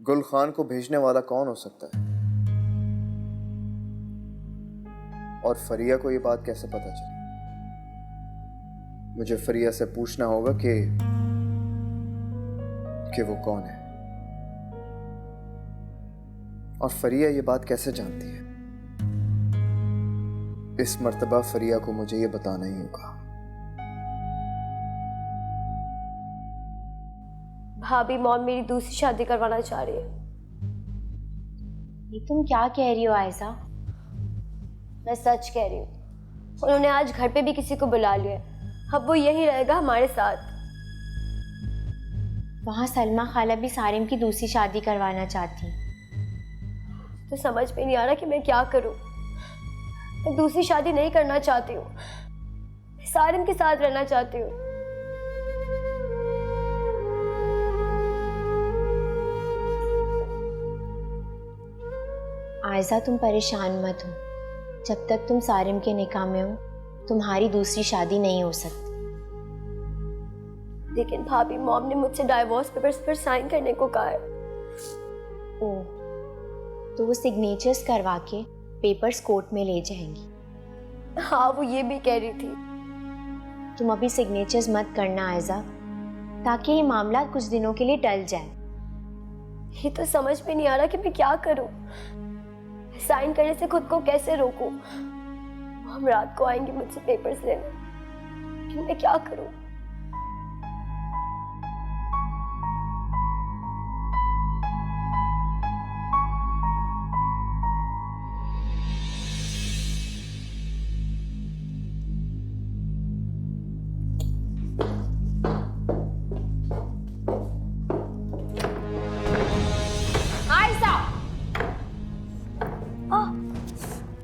गुल खान को भेजने वाला कौन हो सकता है? और फरिया को ये बात कैसे पता चली? मुझे फरिया से पूछना होगा कि वो कौन है और फरिया ये बात कैसे जानती है। इस मर्तबा फरिया को मुझे ये बताना ही होगा। भाभी मॉम मेरी दूसरी शादी करवाना चाह रही है। ये तुम क्या कह रही हो आयशा? मैं सच कह रही हूँ। उन्होंने आज घर पे भी किसी को बुला लिया है। अब वो यही रहेगा हमारे साथ। वहाँ सलमा खाला भी सारिम की दूसरी शादी करवाना चाहती। तो समझ में नहीं आ रहा कि मैं क्या करूँ। मैं दूसरी शादी नहीं करना चाहती हूँ। मैं सारिम के साथ रहना चाहती हूँ। आयशा तुम परेशान मत हो। जब तक तुम सारिम के निकाह में हो तुम्हारी दूसरी शादी नहीं हो सकती। लेकिन भाभी मॉम ने मुझसे डाइवोर्स पेपर्स पर साइन करने को कहा है। ओह, तो वो सिग्नेचर्स करवा के पेपर्स कोर्ट में ले जाएंगी। हाँ, वो ये भी कह रही थी। तुम अभी सिग्नेचर्स मत करना आयशा, ताकि ये मामला कुछ दिनों के लिए टल जाए। ये तो समझ में नहीं आ रहा कि मैं क्या करूं। साइन करने से खुद को कैसे रोकूं। हम रात को आएंगे मुझसे पेपर्स लेने, कि मैं क्या करूं।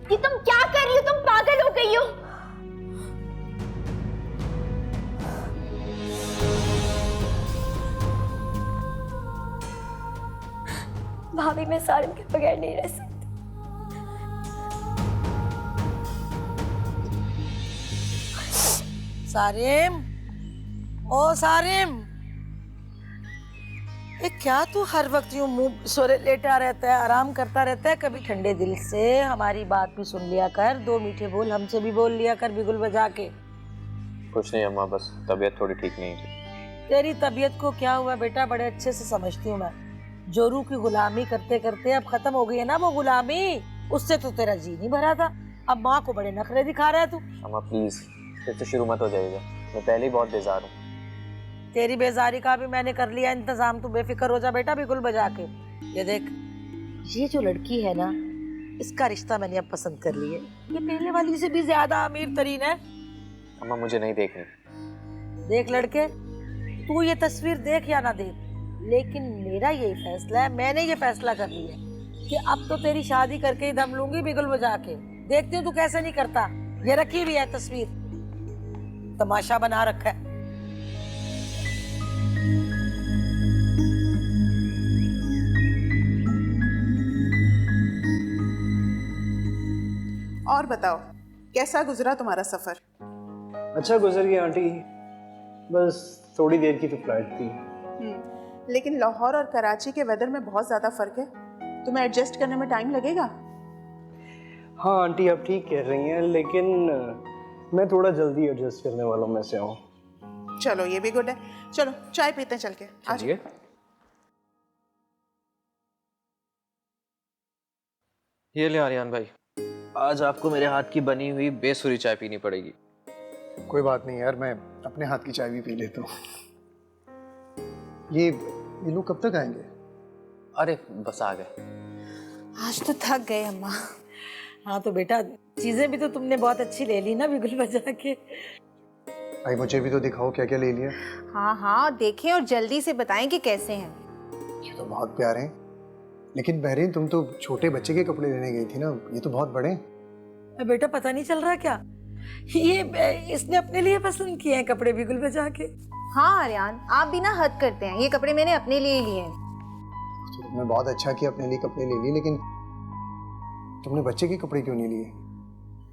ये तुम क्या कर रही हो? तुम पागल हो गई हो? भाभी मैं सारिम के बगैर नहीं रह सकती। सारिम, ओ सारिम, ये क्या तू हर वक्त यूं मुंह सोरे लेटा रहता है, आराम करता रहता है? कभी ठंडे दिल से हमारी बात भी सुन लिया कर, दो मीठे बोल हमसे भी बोल लिया कर बिगुल बजा के। कुछ नहीं अम्मा, बस तबीयत थोड़ी ठीक नहीं थी। तेरी तबीयत को क्या हुआ बेटा, बड़े अच्छे से समझती हूँ मैं। जोरू की गुलामी करते करते अब खत्म हो गई है ना वो गुलामी, उससे तो तेरा जी नहीं भरा था। अब माँ को बड़े नखरे दिखा रहा है तू। अम्मा प्लीज फिर से शुरू मत हो जाइएगा, मैं पहले ही बहुत बेजार हूँ। तेरी बेजारी का भी मैंने कर लिया इंतजाम, तू बेफिक्र हो जा बेटा बिगुल बजा के। ये देख, ये जो लड़की है ना, इसका रिश्ता मैंने अब पसंद कर लिया। ये पहले वाली से भी ज्यादा अमीर तरीन है। अम्मा मुझे नहीं देखनी। देख लड़के, तू ये तस्वीर देख या ना देख, लेकिन मेरा यही फैसला है, मैंने ये फैसला कर लिया कि अब तो तेरी शादी करके ही दम लूंगी बिगुल बजा के। देखती हूँ तू कैसे नहीं करता। ये रखी हुई है तस्वीर, तमाशा बना रखा है। और बताओ, कैसा गुजरा तुम्हारा सफर? अच्छा गुजर गया आंटी, बस थोड़ी देर की तो फ्लाइट थी। लेकिन लाहौर और कराची के वेदर में बहुत ज़्यादा फ़र्क है। तुम्हें एडजस्ट करने में टाइम लगेगा। हाँ आंटी आप ठीक कह रही हैं, लेकिन मैं थोड़ा जल्दी एडजस्ट करने वाला हूँ, मैं से आऊँ। चलो ये भी गुड है। चलो चाय पीते हैं चल के। आ जाओ। ये ले आर्यन भाई, आज आपको मेरे हाथ की बनी हुई बेसुरी चाय पीनी पड़ेगी। कोई बात नहीं यार, मैं अपने हाथ की चाय भी पी लेता हूँ। ये लोग कब तक आएंगे? अरे बस आ गए। आज तो थक गए अम्मा। हाँ तो बेटा, चीजें भी तो तुमने बहुत अच्छी ले ली ना बिगुल बजा के। भाई मुझे भी तो दिखाओ क्या क्या ले लिया। हाँ हाँ देखें और जल्दी से बताएं कि कैसे हैं। ये तो बहुत प्यारे हैं, लेकिन बहरीन तुम तो छोटे बच्चे के कपड़े लेने गई थी ना, ये तो बहुत बड़े हैं। बेटा पता नहीं चल रहा क्या, ये इसने अपने लिए पसंद किए हैं कपड़े बिगुल बजा के। हाँ आर्यन, आप भी ना हद करते हैं। ये कपड़े मैंने अपने लिए लिए हैं। तो तुमने बहुत अच्छा किया अपने लिए कपड़े ले लिए, लेकिन तुमने बच्चे के कपड़े क्यों नहीं लिए?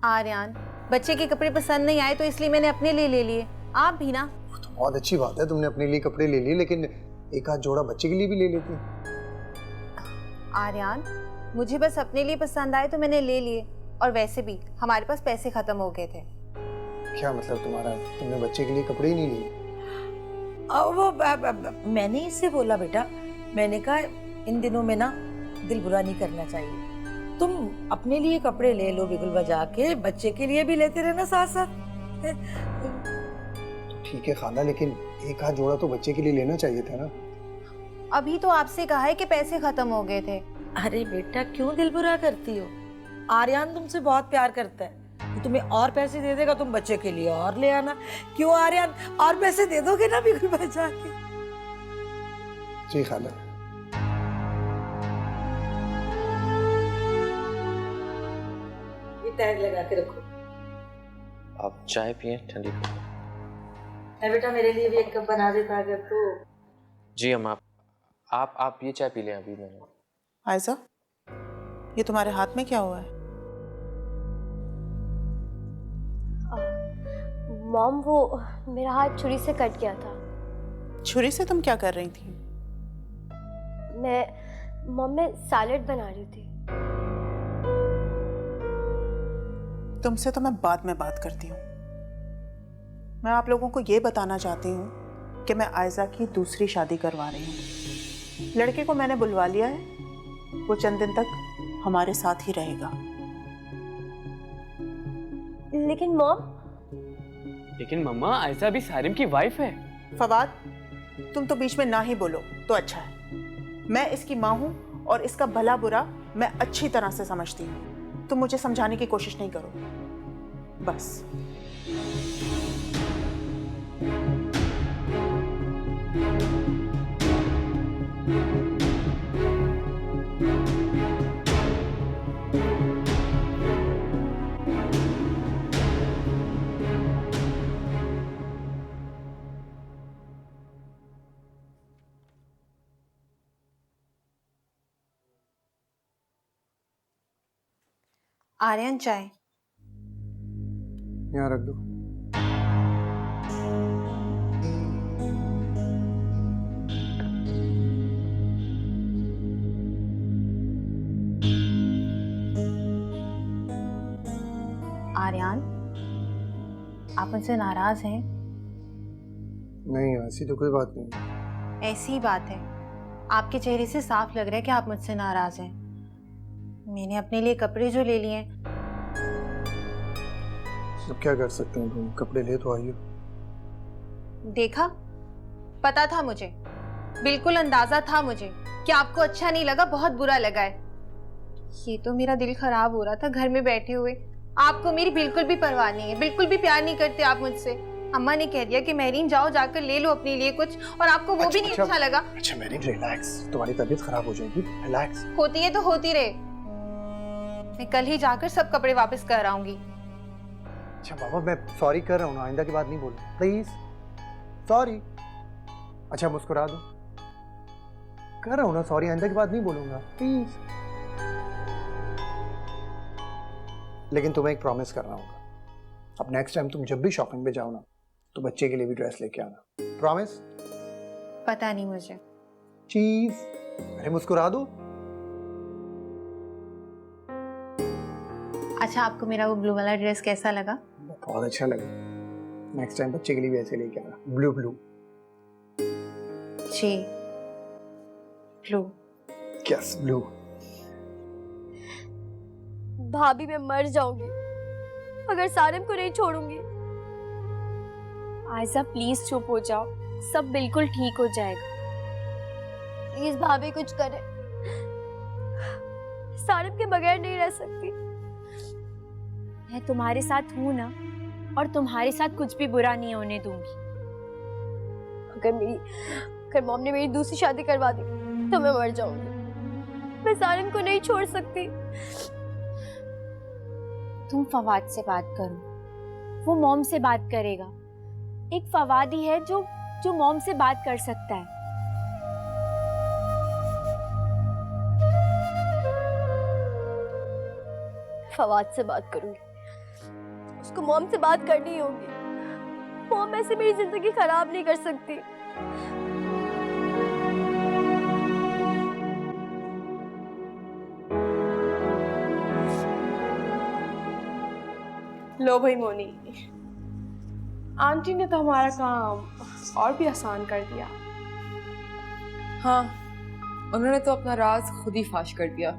आर्यन, बच्चे के कपड़े पसंद नहीं आए तो इसलिए मैंने अपने लिए ले लिए। आप भी ना। तो बहुत अच्छी बात है, तुमने अपने लिए कपड़े ले लिए, लेकिन एक आध जोड़ा बच्चे के लिए भी ले लेती। आर्यन, मुझे बस अपने लिए पसंद आए तो मैंने ले लिए, और वैसे भी हमारे पास पैसे खत्म हो गए थे। क्या मतलब तुम्हारा? तुमने बच्चे के लिए कपड़े ही नहीं लिए? मैंने इससे बोला बेटा, मैंने कहा इन दिनों में ना दिल बुरा नहीं करना चाहिए, तुम अपने लिए कपड़े ले लो बिगुल बजा के, बच्चे के लिए भी लेते रहना साथ साथ। ठीक है खाला, लेकिन एक हाथ जोड़ा तो बच्चे के लिए लेना चाहिए था ना। अभी तो आपसे कहा है कि पैसे खत्म हो गए थे। अरे बेटा क्यों दिल बुरा करती हो? आर्यन तुमसे बहुत प्यार करता है, तो तुम्हें और पैसे दे देगा, तुम बच्चे के लिए और ले आना। क्यों आर्यन, और पैसे दे दोगे ना बिगुल बजा के? जी खाला। ये टैग लगा के रखो। आप चाय पिए, ठंडी पिए। बेटा मेरे लिए भी एक कप बना देता अगर तो। जी अम्मा, आप ये चाय पी लें अभी। मैंने आयजा, ये तुम्हारे हाथ में क्या हुआ है? मॉम, वो मेरा हाथ छुरी से कट गया था। छुरी से तुम क्या कर रही थी? मैं सैलेड बना रही थी। तुमसे तो मैं बाद में बात करती हूँ। मैं आप लोगों को ये बताना चाहती हूँ कि मैं आयजा की दूसरी शादी करवा रही हूँ। लड़के को मैंने बुलवा लिया है, वो चंद दिन तक हमारे साथ ही रहेगा। लेकिन मॉम। लेकिन मम्मा, आयशा भी सारिम की वाइफ है। फवाद, तुम तो बीच में ना ही बोलो तो अच्छा है। मैं इसकी माँ हूँ और इसका भला बुरा मैं अच्छी तरह से समझती हूँ। तुम मुझे समझाने की कोशिश नहीं करो बस। आर्यन, चाय। यहाँ रख दो। आर्यन, आप मुझसे नाराज हैं? नहीं, ऐसी तो कोई बात नहीं। ऐसी ही बात है, आपके चेहरे से साफ लग रहा है कि आप मुझसे नाराज हैं। मैंने अपने लिए कपड़े जो ले लिए हैं। अब क्या कर सकते हैं, तुम कपड़े ले तो आइए। देखा, पता था मुझे, बिल्कुल अंदाजा था मुझे कि आपको अच्छा नहीं लगा, बहुत बुरा लगा है। ये तो मेरा दिल खराब हो रहा था घर में बैठे हुए। आपको मेरी बिल्कुल भी परवाह नहीं है, बिल्कुल भी प्यार नहीं करते आप मुझसे। अम्मा ने कह दिया कि मेरीन जाओ, जाकर ले लो अपने लिए कुछ, और आपको वो भी नहीं अच्छा लगा। अच्छा मेरीन, रिलैक्स, तुम्हारी तबीयत खराब हो जाएगी, रिलैक्स। होती है तो होती रहे, मैं कल ही जाकर सब कपड़े वापस कर आऊंगी। अच्छा बाबा, मैं सॉरी कर रहा हूँ ना, आइंदा की बात नहीं बोल, प्लीज सॉरी। अच्छा मुस्कुरा दो। कर रहा हूँ ना सॉरी, आइंदा की बात नहीं बोलूंगा, प्लीज। लेकिन तुम्हें एक प्रॉमिस करना होगा, अब नेक्स्ट टाइम तुम जब भी शॉपिंग पे जाओ ना, तो बच्चे के लिए भी ड्रेस लेके आना, प्रॉमिस? पता नहीं मुझे। चीज, अरे मुस्कुरा दो। अच्छा, आपको मेरा वो ब्लू वाला ड्रेस कैसा लगा? बहुत अच्छा लगा। नेक्स्ट टाइम बच्चे के लिए भी ऐसे लेके आना, ब्लू ब्लू। जी, ब्लू। Yes, blue. भाभी, मैं मर जाऊंगी अगर सारिम को नहीं छोड़ूंगी। आयशा प्लीज चुप हो जाओ, सब बिल्कुल ठीक हो जाएगा। प्लीज भाभी कुछ करे, सारिम के बगैर नहीं रह सकती। मैं तुम्हारे साथ हूं ना, और तुम्हारे साथ कुछ भी बुरा नहीं होने दूंगी। अगर मॉम ने मेरी दूसरी शादी करवा दी तो मैं मर जाऊंगी। मैं सारिम को नहीं छोड़ सकती। तुम फवाद से बात करो, वो मॉम से बात करेगा। एक फवाद ही है जो मॉम से बात कर सकता है। फवाद से बात करूंगी, उसको मॉम से बात करनी होगी। मॉम ऐसे मेरी जिंदगी खराब नहीं कर सकती। लो भाई मोनी, आंटी ने तो हमारा काम और भी आसान कर दिया। हाँ, उन्होंने तो अपना राज खुद ही फाश कर दिया,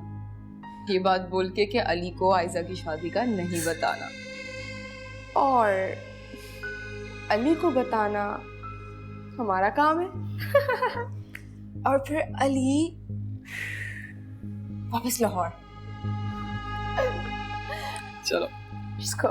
ये बात बोल के कि अली को आयजा की शादी का नहीं बताना। और अली को बताना हमारा काम है। और फिर अली वापस लाहौर। चलो इसको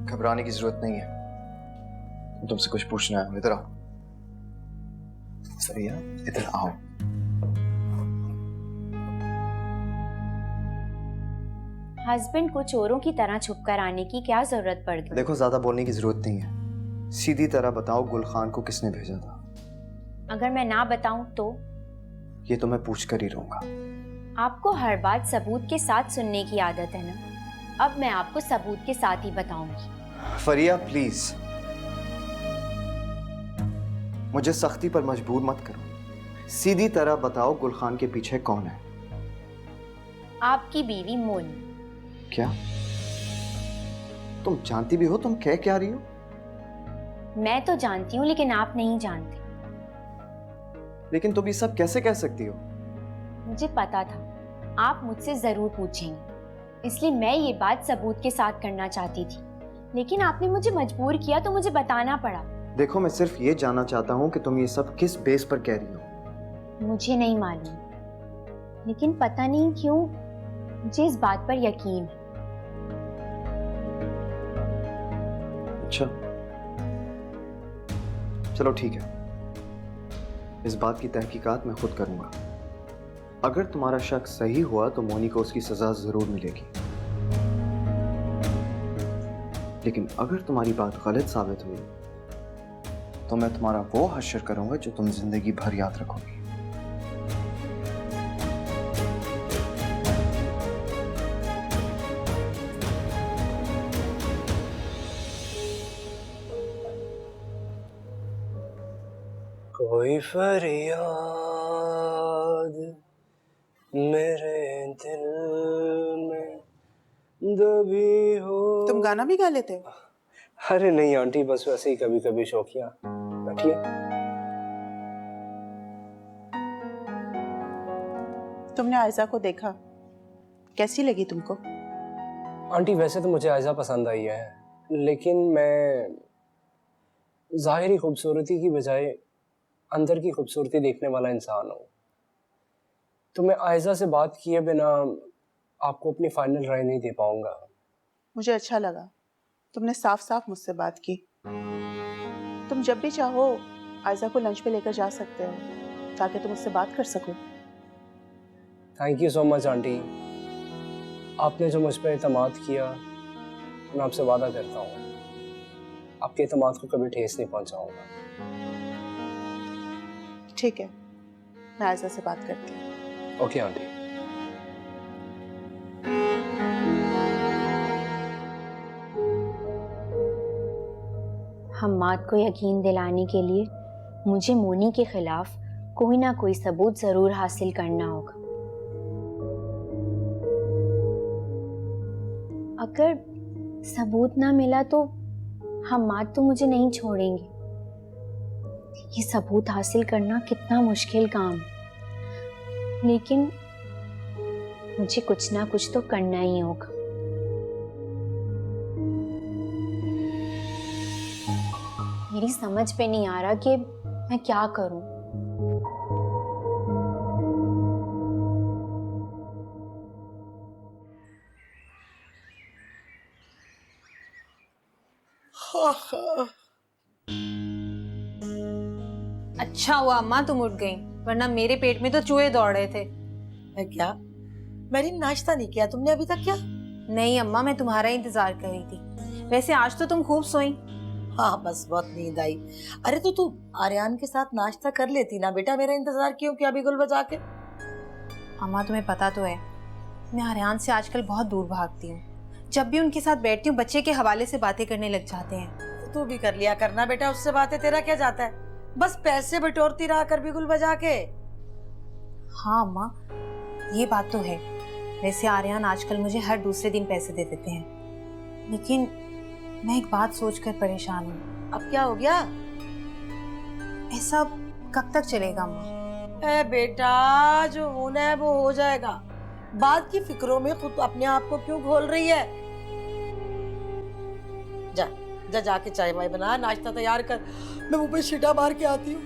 घबराने की जरूरत नहीं है। तुमसे कुछ पूछना है, इधर आओ। फरिया इधर आओ। हस्बैंड को चोरों की तरह छुप कर आने की क्या जरूरत पड़ गई? देखो, ज्यादा बोलने की जरूरत नहीं है। सीधी तरह बताओ, गुल खान को किसने भेजा था? अगर मैं ना बताऊं तो? ये तो मैं पूछ कर ही रहूंगा। आपको हर बात सबूत के साथ सुनने की आदत है ना? अब मैं आपको सबूत के साथ ही बताऊंगी। फरिया प्लीज, मुझे सख्ती पर मजबूर मत करो। सीधी तरह बताओ, गुल खान के पीछे कौन है? आपकी बीवी मोनी। क्या तुम जानती भी हो तुम कह क्या रही हो? मैं तो जानती हूँ, लेकिन आप नहीं जानते। लेकिन तुम ये सब कैसे कह सकती हो? मुझे पता था आप मुझसे जरूर पूछेंगे, इसलिए मैं ये बात सबूत के साथ करना चाहती थी, लेकिन आपने मुझे मजबूर किया तो मुझे बताना पड़ा। देखो, मैं सिर्फ ये जानना चाहता हूँ कि तुम ये सब किस बेस पर कह रही हो। मुझे नहीं मालूम, लेकिन पता नहीं क्यों मुझे इस बात पर यकीन है। अच्छा, चलो ठीक है, इस बात की तहकीकात मैं खुद करूंगा। अगर तुम्हारा शक सही हुआ तो मोनी को उसकी सजा जरूर मिलेगी, लेकिन अगर तुम्हारी बात गलत साबित हुई तो मैं तुम्हारा वो हश्र करूंगा जो तुम जिंदगी भर याद रखोगी। कोई फरियाद मेरे दिल में दबी हो। तुम गाना भी गा लेते हो? अरे नहीं आंटी, बस वैसे ही कभी कभी शौकिया। बैठिए। तुमने आयजा को देखा, कैसी लगी तुमको? आंटी वैसे तो मुझे आयजा पसंद आई है, लेकिन मैं ज़ाहिरी खूबसूरती की बजाय अंदर की खूबसूरती देखने वाला इंसान हूँ। तो मैं आयजा से बात किए बिना आपको अपनी फाइनल राय नहीं दे पाऊंगा। मुझे अच्छा लगा तुमने साफ साफ मुझसे बात की। तुम जब भी चाहो आयजा को लंच पे लेकर जा सकते हो, ताकि तुम उससे बात कर सको। Thank you so much aunty, आपने जो मुझ पर एतमाद किया, मैं आपसे वादा करता हूँ आपके एतमाद को कभी ठेस नहीं पहुंचाऊंगा। ठीक है, मैं आयजा से बात करती हूँ। Okay aunty. हम्माद को यकीन दिलाने के लिए मुझे मोनी के खिलाफ कोई ना कोई सबूत जरूर हासिल करना होगा। अगर सबूत ना मिला तो हम्माद तो मुझे नहीं छोड़ेंगे। ये सबूत हासिल करना कितना मुश्किल काम है, लेकिन मुझे कुछ ना कुछ तो करना ही होगा। मेरी समझ पे नहीं आ रहा कि मैं क्या करूं। अच्छा हुआ अम्मा तुम उठ गई, वरना मेरे पेट में तो चूहे दौड़ रहे थे। मैं क्या? मैंने नाश्ता नहीं किया, तुमने अभी तक? क्या नहीं अम्मा, मैं तुम्हारा इंतजार कर रही थी। वैसे आज तो तुम खूब सोई। हाँ, बस बहुत नींद आई। अरे तो तू आर्यान के साथ नाश्ता कर लेती ना बेटा, मेरा इंतजार क्यों किया बिगुल बजा के? अम्मा तुम्हें पता तो है मैं आर्यान से आजकल बहुत दूर भागती हूँ। जब भी उनके साथ बैठती हूँ बच्चे के हवाले से बातें करने लग जाते हैं। तू भी कर लिया करना बेटा उससे बातें, तेरा क्या जाता है, बस पैसे बटोरती रहा कर बिगुल बजा के। हाँ अम्मा ये बात तो है। वैसे आर्यान आजकल मुझे हर दूसरे दिन पैसे दे देते हैं, लेकिन मैं एक बात सोचकर परेशान हूँ। अब क्या हो गया? ऐसा कब तक चलेगा अम्मा? ए बेटा जो होना है वो हो जाएगा, बाद की फिक्रों में खुद अपने आप को क्यों घोल रही है? जा जा जाके चाय वाय बना, नाश्ता तैयार कर, मैं मुंह पे छींटा मार के आती हूँ।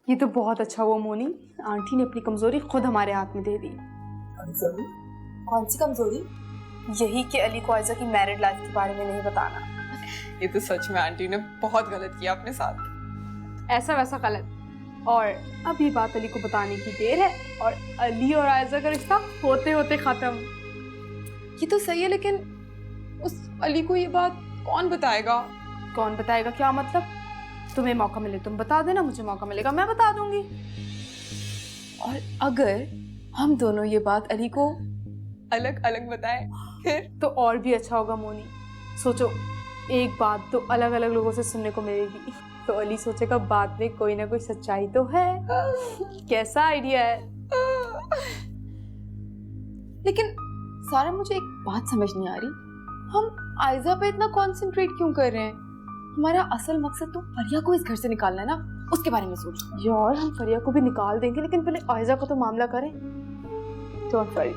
ये तो बहुत अच्छा हुआ मोनी, आंटी ने अपनी कमजोरी खुद हमारे हाथ में दे दी। कौन सी कमजोरी? यही कि अली को आयजा की मैरिड लाइफ के बारे में नहीं बताना। ये तो सच में आंटी ने बहुत गलत किया अपने साथ। ऐसा वैसा गलत, और अब ये बात अली को बताने की देर है, और अली और आयजा का रिश्ता होते होते खत्म। ये तो सही है, लेकिन उस अली को ये बात कौन बताएगा? कौन बताएगा क्या मतलब? तुम्हें मौका मिले तुम बता देना, मुझे मौका मिलेगा मैं बता दूंगी। और अगर हम दोनों ये बात अली को अलग अलग बताएं फिर? तो और भी अच्छा होगा मोनी। सोचो एक बात तो अलग अलग लोगों से सुनने को मिलेगी, तो अली सोचेगा बात में कोई ना कोई सच्चाई तो है। कैसा आइडिया है? लेकिन सारा मुझे एक बात समझ नहीं आ रही, हम आयजा पे इतना कंसंट्रेट क्यों कर रहे हैं? हमारा असल मकसद तो फरिया को इस घर से निकालना है ना, उसके बारे में सोचो। यार हम फरिया को भी निकाल देंगे, लेकिन पहले आयजा का तो मामला करें। Don't worry.